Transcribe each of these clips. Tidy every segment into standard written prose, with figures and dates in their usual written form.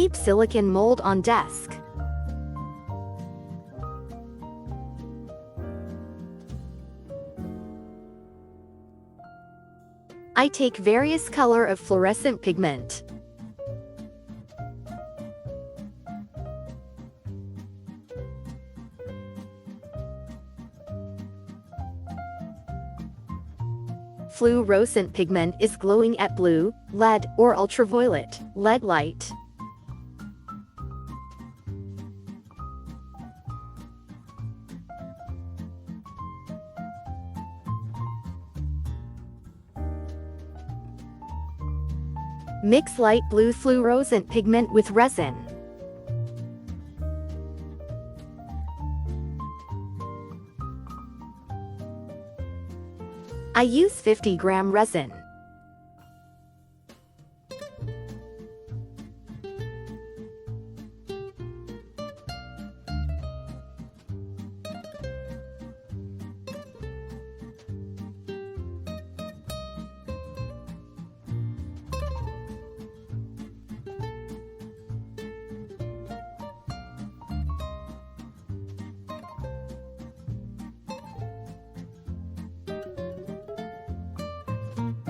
Keep silicone mold on desk. I take various color of fluorescent pigment. Fluorescent pigment is glowing at blue, LED, or ultraviolet, LED light. Mix light blue fluorescent pigment with resin. I use 50-gram resin.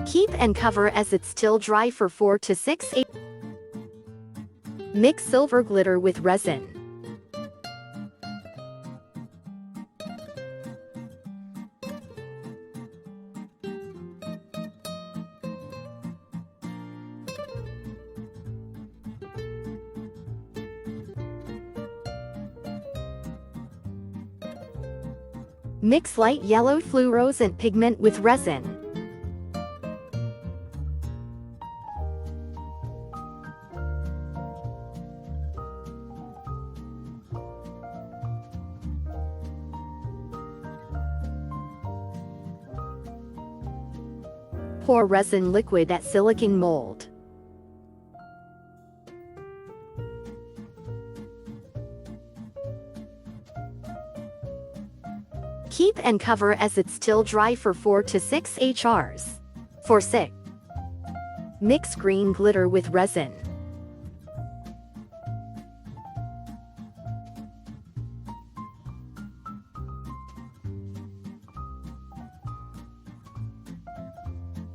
Keep and cover as it's still dry for 4 to 6 hours. Mix silver glitter with resin. Mix light yellow fluorescent pigment with resin. Pour resin liquid at silicone mold. Keep and cover as it's still dry for 4 to 6 hours. For 6. Mix green glitter with resin.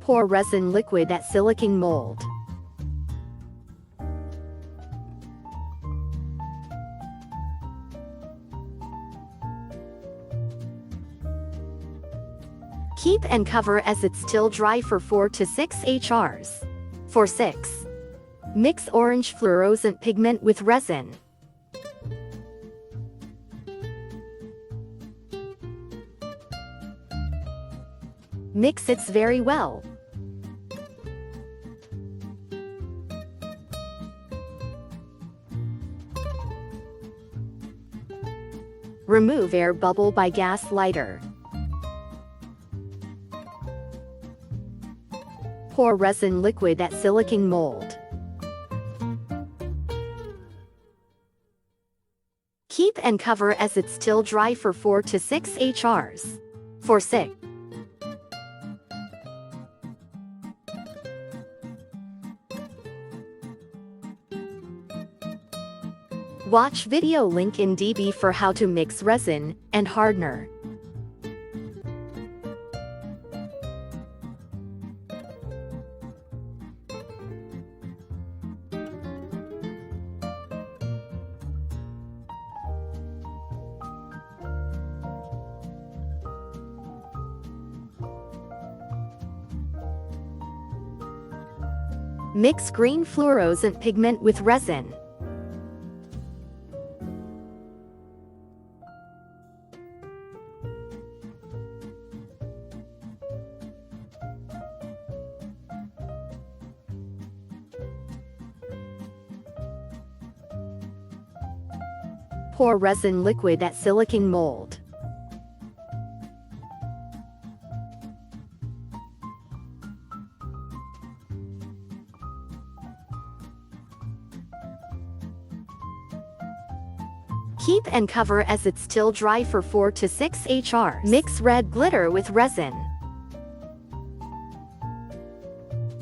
Pour resin liquid at silicone mold. Keep and cover as it's still dry for 4 to 6 hours. For 6. Mix orange fluorescent pigment with resin. Mix it very well. Remove air bubble by gas lighter. Pour resin liquid at silicone mold. Keep and cover as it's still dry for 4 to 6 hours. For 6. Watch video link in DB for how to mix resin and hardener. Mix green fluorescent pigment with resin. Pour resin liquid at silicone mold. Keep and cover as it's still dry for 4 to 6 hours. Mix red glitter with resin.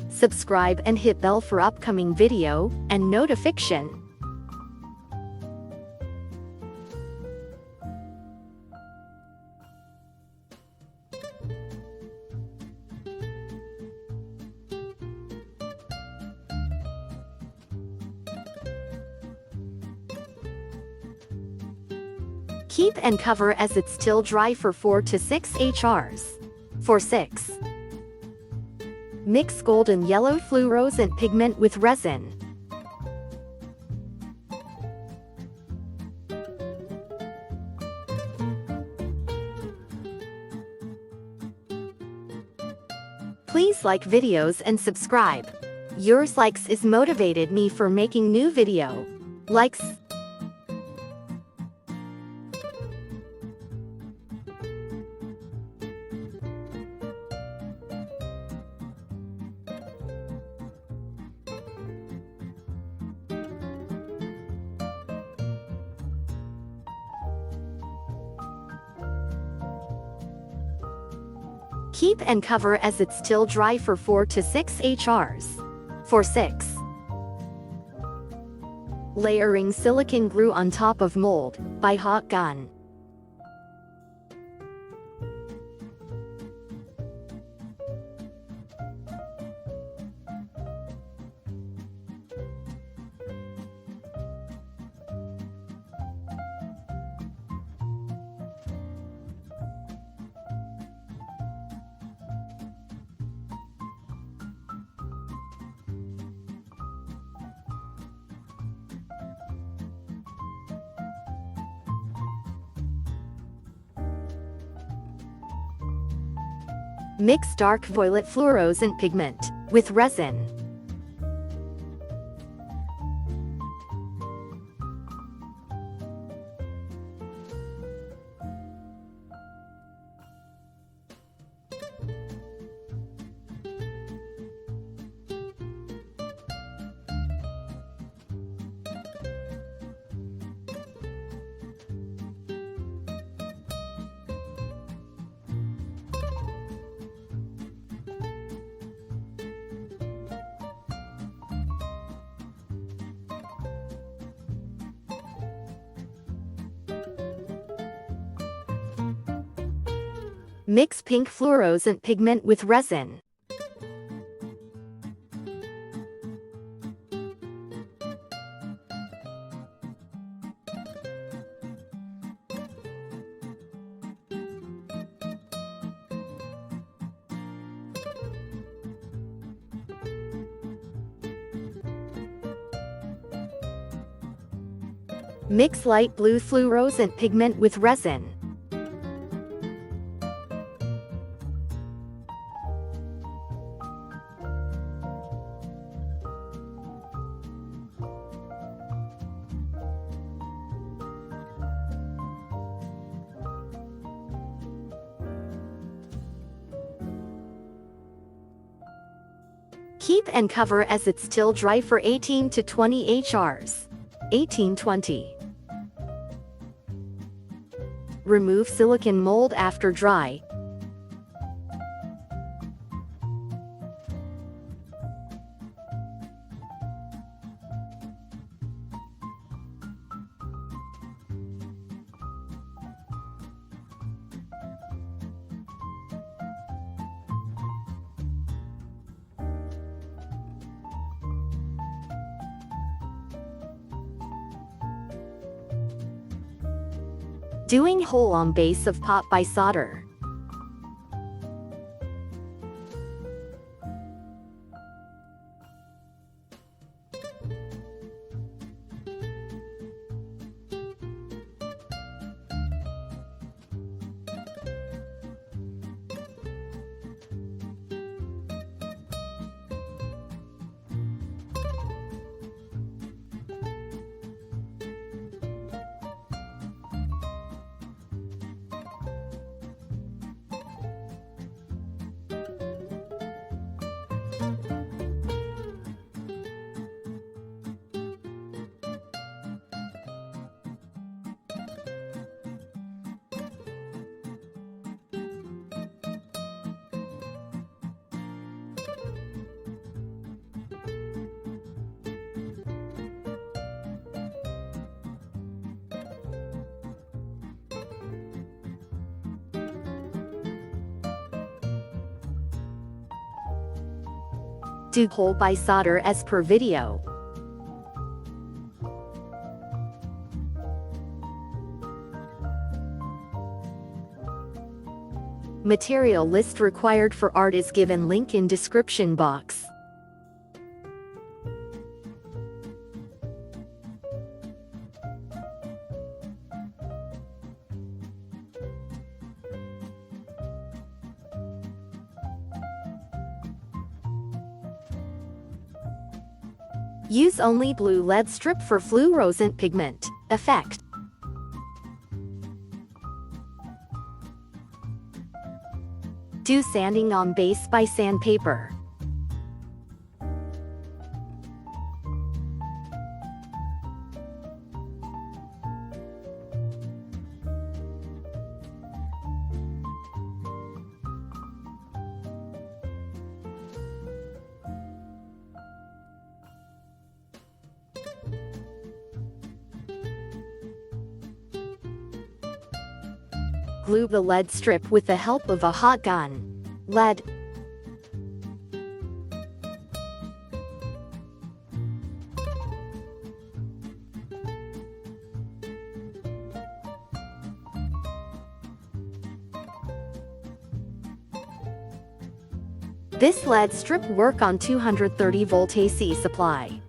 Subscribe and hit bell for upcoming video and notification. Keep and cover as it's still dry for 4 to 6 HRs. For 6. Mix golden yellow fluorescent pigment with resin. Please like videos and subscribe. Yours likes is motivated me for making new video. Likes. Keep and cover as it's still dry for 4 to 6 HRs. For 6. Layering silicone glue on top of mold, by hot gun. Mix dark violet fluorescent pigment with resin. Mix pink fluorescent pigment with resin. Mix light blue fluorescent pigment with resin. Keep and cover as it's still dry for 18 to 20 HRs. 18-20. Remove silicone mold after dry. Doing hole on base of pot by solder. Do hole by solder as per video. Material list required for art is given, link in description box. Use only blue lead strip for fluorescent pigment effect. Do sanding on base by sandpaper. Glue the lead strip with the help of a hot gun. Lead. This lead strip work on 230 volt AC supply.